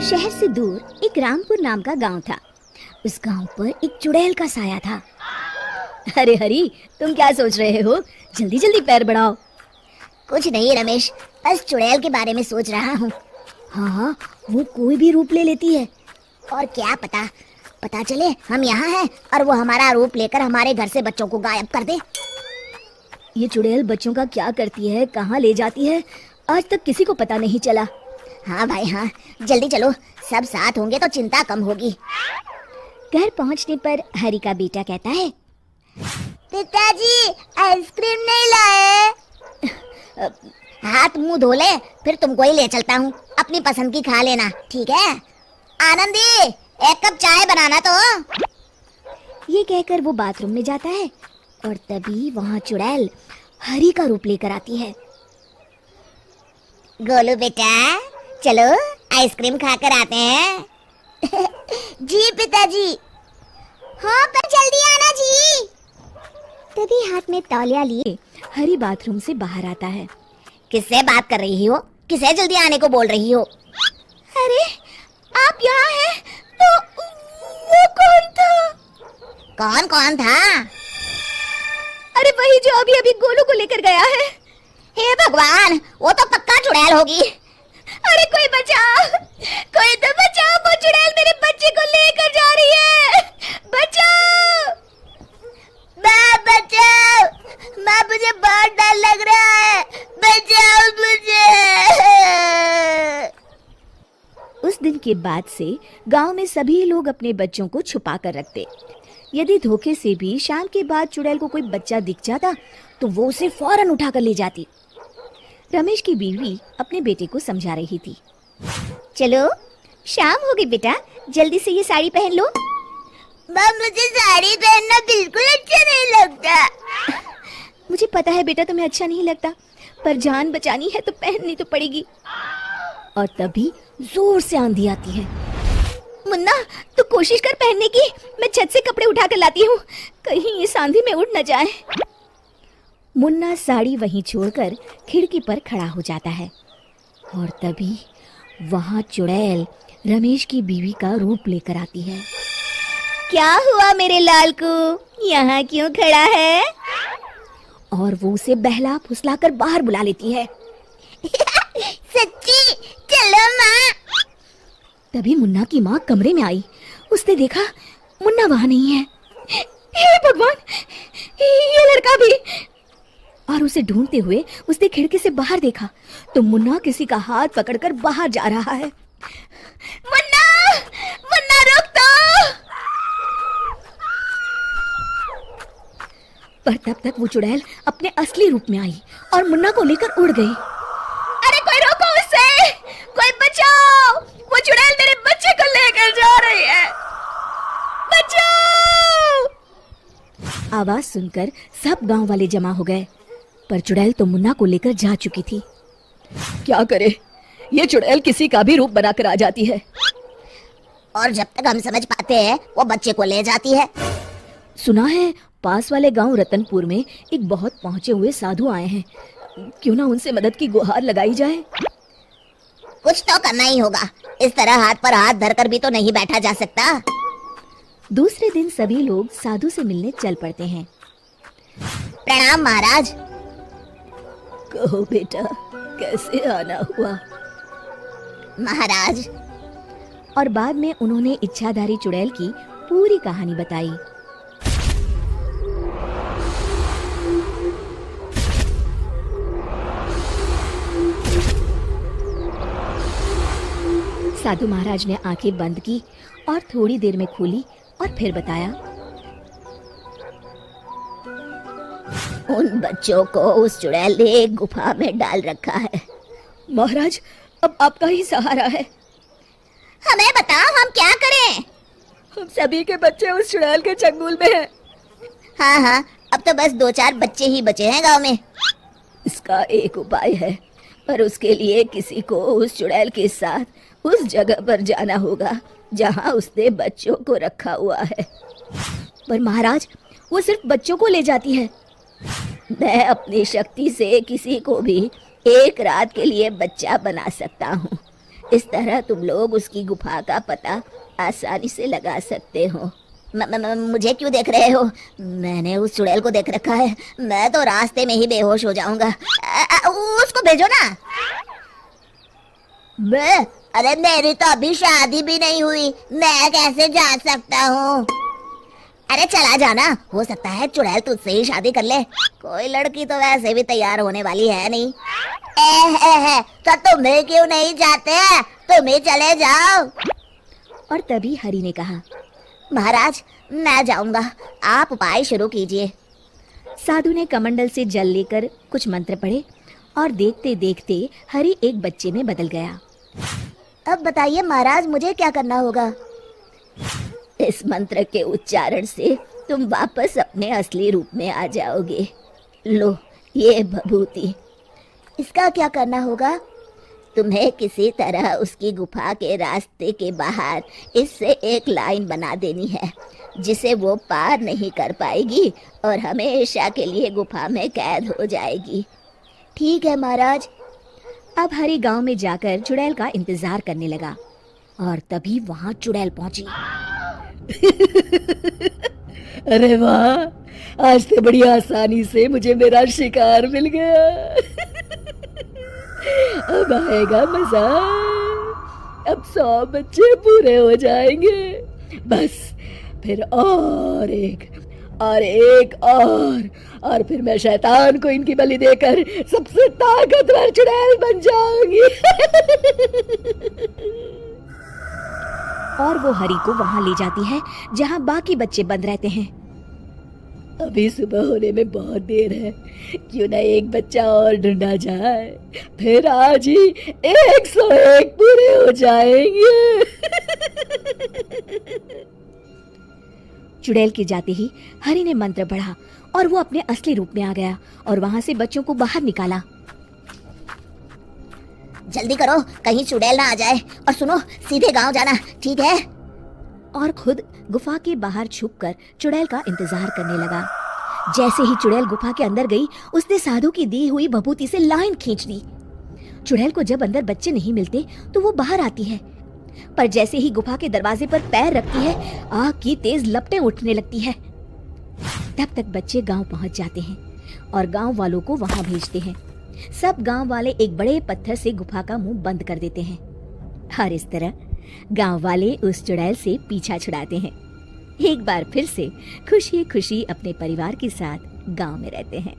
शहर से दूर एक रामपुर नाम का गांव था। उस गांव पर एक चुड़ैल का साया था। अरे हरी, तुम क्या सोच रहे हो? जल्दी जल्दी पैर बढ़ाओ। कुछ नहीं रमेश, बस चुड़ैल के बारे में सोच रहा हूँ। हाँ, वो कोई भी रूप ले लेती है। और क्या पता चले हम यहाँ हैं और वो हमारा रूप लेकर हमारे घर से बच्चों को गायब कर दे। ये चुड़ैल बच्चों का क्या करती है, कहाँ ले जाती है, आज तक किसी को पता नहीं चला। हाँ भाई हाँ, जल्दी चलो, सब साथ होंगे तो चिंता कम होगी। घर पहुँचने पर हरी का बेटा कहता है, पिताजी आइसक्रीम नहीं लाए? हाथ मुंह धो ले, फिर तुमको ही ले चलता हूँ। अपनी पसंद की खा लेना, ठीक है? आनंदी, एक कप चाय बनाना तो। ये कहकर वो बाथरूम में जाता है और तभी वहाँ चुड़ैल हरी का रूप लेकर आती है। गोलू बेटा, चलो आइसक्रीम खाकर आते हैं। जी पिताजी। हाँ पर जल्दी आना जी। तभी हाथ में तौलिया लिए हरी बाथरूम से बाहर आता है। किससे बात कर रही हो? किसे जल्दी आने को बोल रही हो? अरे आप यहाँ हैं तो वो कौन था? कौन था? अरे वही जो अभी अभी गोलू को लेकर गया है। हे भगवान, वो तो पक्का चुड़ैल होगी। अरे कोई बचाओ, कोई तो बचाओ, वो चुड़ैल मेरे बच्चे को लेकर जा रही है। बचाओ माँ, बचाओ माँ, मुझे बहुत डर लग रहा है, बचाओ मुझे। उस दिन के बाद से गांव में सभी लोग अपने बच्चों को छुपा कर रखते। यदि धोखे से भी शाम के बाद चुड़ैल को कोई बच्चा दिख जाता तो वो उसे फौरन उठा कर ले जाती। रमेश की बीवी अपने बेटे को समझा रही थी। चलो शाम हो गई बेटा, जल्दी से ये साड़ी पहन लो। माँ, मुझे साड़ी पहनना बिल्कुल अच्छा नहीं लगता। मुझे पता है बेटा तुम्हें अच्छा नहीं लगता, पर जान बचानी है तो पहननी तो पड़ेगी। और तभी जोर से आंधी आती है। मुन्ना, तू कोशिश कर पहनने की, मैं छत से कपड़े उठा कर लाती हूँ, कहीं इस आंधी में उड़ न जाए। मुन्ना साड़ी वहीं छोड़कर खिड़की पर खड़ा हो जाता है और तभी वहाँ चुड़ैल रमेश की बीवी का रूप लेकर आती है। क्या हुआ मेरे लाल को, यहाँ क्यों खड़ा है? और वो उसे बहला फुसला कर बाहर बुला लेती है। सच्ची? चलो माँ। तभी मुन्ना की माँ कमरे में आई। उसने देखा मुन्ना वहाँ नहीं है। हे भगवान, ये लड़का भी! और उसे ढूंढते हुए उसने खिड़की से बाहर देखा तो मुन्ना किसी का हाथ पकड़कर बाहर जा रहा है। मुन्ना, मुन्ना रुक तो! पर तब तक वो चुड़ैल अपने असली रूप में आई और मुन्ना को लेकर उड़ गई। अरे कोई रोको उसे, कोई बचाओ, वो चुड़ैल मेरे बच्चे को लेकर जा रही है, बचाओ! आवाज सुनकर सब गांव वाले जमा हो गए, पर चुड़ैल तो मुन्ना को लेकर जा चुकी थी। क्या करे, ये चुड़ैल किसी का भी रूप बनाकर आ जाती है और जब तक हम समझ पाते हैं वो बच्चे को ले जाती है। सुना है पास वाले गांव रतनपुर में एक बहुत पहुंचे हुए साधु आए हैं, क्यों ना उनसे मदद की गुहार लगाई जाए। कुछ तो करना ही होगा, इस तरह हाथ पर हाथ धरकर भी तो नहीं बैठा जा सकता। दूसरे दिन सभी लोग साधु से मिलने चल पड़ते हैं। प्रणाम महाराज। कहो बेटा, कैसे आना हुआ? महाराज। और बाद में उन्होंने इच्छाधारी चुड़ैल की पूरी कहानी बताई। साधु महाराज ने आंखें बंद की और थोड़ी देर में खोली और फिर बताया। उन बच्चों को उस चुड़ैल ने एक गुफा में डाल रखा है। महाराज, अब आपका ही सहारा है। हमें बताओ, हम क्या करें? हम सभी के बच्चे उस चुड़ैल के चंगुल में हैं। हाँ, अब तो बस 2-4 बच्चे ही बचे हैं गांव में। इसका एक उपाय है, पर उसके लिए किसी को उस चुड़ैल के साथ उस जगह पर जाना होगा जहाँ उसने बच्चों को रखा हुआ है। पर महाराज, वो सिर्फ बच्चों को ले जाती है। मैं अपनी शक्ति से किसी को भी एक रात के लिए बच्चा बना सकता हूँ, इस तरह तुम लोग उसकी गुफा का पता आसानी से लगा सकते हो। मुझे क्यों देख रहे हो? मैंने उस चुड़ैल को देख रखा है, मैं तो रास्ते में ही बेहोश हो जाऊंगा। उसको भेजो ना। अरे मेरी तो अभी शादी भी नहीं हुई, मैं कैसे जा सकता हूँ? अरे चला जाना, हो सकता है चुड़ैल तुझसे ही शादी कर ले। कोई लड़की तो वैसे भी तैयार होने वाली है नहीं। तो तुम्हें क्यों नहीं जाते? तुम ही चले जाओ। और तभी हरि ने कहा, महाराज मैं जाऊंगा, आप उपाय शुरू कीजिए। साधु ने कमंडल से जल लेकर कुछ मंत्र पढ़े और देखते देखते हरि एक बच्चे में बदल गया। अब बताइए महाराज, मुझे क्या करना होगा? इस मंत्र के उच्चारण से तुम वापस अपने असली रूप में आ जाओगे। लो ये भभूति। इसका क्या करना होगा? तुम्हें किसी तरह उसकी गुफा के रास्ते के बाहर इससे एक लाइन बना देनी है जिसे वो पार नहीं कर पाएगी और हमेशा के लिए गुफा में कैद हो जाएगी। ठीक है महाराज। अब हरि गांव में जाकर चुड़ैल का इंतजार करने लगा और तभी वहां चुड़ैल पहुंची। अरे वाह, आज तो बड़ी आसानी से मुझे मेरा शिकार मिल गया। अब आएगा मजा। अब 100 बच्चे पूरे हो जाएंगे। बस फिर और एक और फिर मैं शैतान को इनकी बलि देकर सबसे ताकतवर चुड़ैल बन जाऊंगी। और वो हरि को वहां ले जाती है जहां बाकी बच्चे बंद रहते हैं। अभी सुबह होने में बहुत देर है, क्यों ना एक बच्चा और ढूंढा जाए, फिर आज ही 101 पूरे हो जाएंगे। चुड़ैल के जाते ही हरि ने मंत्र पढ़ा और वो अपने असली रूप में आ गया और वहां से बच्चों को बाहर निकाला। जल्दी करो, कहीं चुड़ैल ना आ जाए। और सुनो, सीधे गांव जाना, ठीक है? और खुद गुफा के बाहर छुपकर चुड़ैल का इंतजार करने लगा। जैसे ही चुड़ैल गुफा के अंदर गई, उसने साधु की दी हुई भभूति से लाइन खींच दी। चुड़ैल को जब अंदर बच्चे नहीं मिलते तो वो बाहर आती है, पर जैसे ही गुफा के दरवाजे पर पैर रखती है, आग की तेज लपटें उठने लगती है। तब तक बच्चे गांव पहुंच जाते हैं और गांव वालों को वहां भेजते हैं। सब गांव वाले एक बड़े पत्थर से गुफा का मुंह बंद कर देते हैं और इस तरह गांव वाले उस चुड़ैल से पीछा छुड़ाते हैं। एक बार फिर से खुशी खुशी अपने परिवार के साथ गांव में रहते हैं।